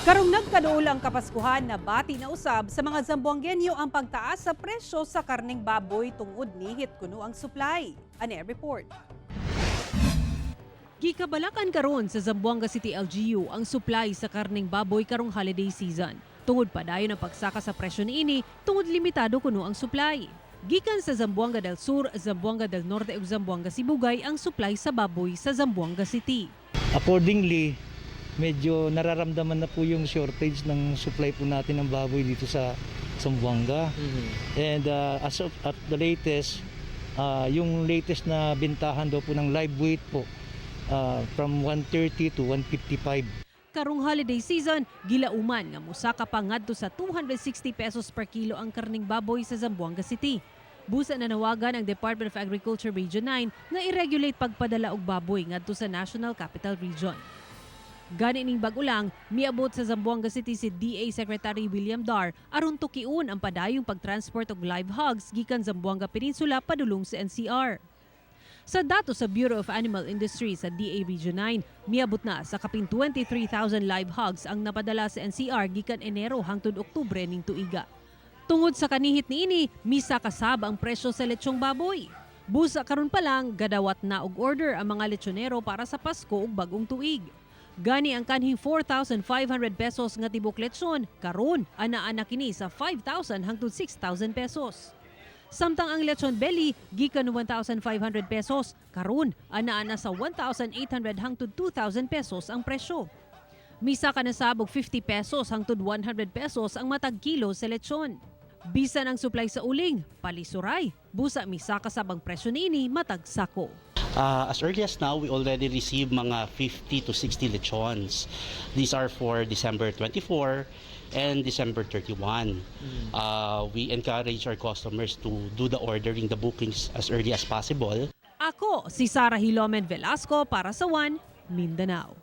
Karong nagkaduol ang Kapaskuhan na bati na usab sa mga Zamboangenyo ang pagtaas sa presyo sa karneng baboy tungod nihit kuno ang supply. Ani report. Gikabalakan karon sa Zamboanga City LGU ang supply sa karneng baboy karong holiday season. Tungod padayon ang pagsaka sa presyo niini, tungod limitado kuno ang supply. Gikan sa Zamboanga del Sur, Zamboanga del Norte ug Zamboanga Sibugay ang supply sa baboy sa Zamboanga City. Accordingly, medyo nararamdaman na po yung shortage ng supply po natin ng baboy dito sa Zamboanga. And as of at the latest, yung latest na bintahan daw po ng live weight po from 130 to 155. Karong holiday season, gilauman nga musaka pa ngadto sa 260 pesos per kilo ang karning baboy sa Zamboanga City. Busa na nawagan ang Department of Agriculture Region 9 nga i-regulate pagpadala og baboy ngadto sa National Capital Region. Gani ning bag-ulang, miabot sa Zamboanga City si DA Secretary William Dar aron tukiun ang padayong pagtransport og live hogs gikan Zamboanga Peninsula padulong sa NCR. Sa datos sa Bureau of Animal Industry sa DA Region 9, miabot na sa kapin 23,000 live hogs ang napadala sa NCR gikan Enero hangtod Oktubre ning tuiga. Tungod sa kanihit niini, misa kasab ang presyo sa lechong baboy. Busa karon pa lang gadawat na og order ang mga lechonero para sa Pasko ug bagong tuig. Gani ang kanhing 4,500 pesos nga tibok lechon, karon ana-ana kini sa 5,000 hangtod 6,000 pesos. Samtang ang lechon belly gikan 1,500 pesos, karon ana-ana sa 1,800 hangtod 2,000 pesos ang presyo. Misa ka na sabog 50 pesos hangtod 100 pesos ang matag kilo sa lechon. Bisan ang supply sa uling, palisuray, busa misa ka sabang presyo niini matag sako. As early as now, we already received mga 50 to 60 lechons. These are for December 24 and December 31. We encourage our customers to do the ordering, the bookings as early as possible. Ako si Sarah Hilomen Velasco para sa One Mindanao.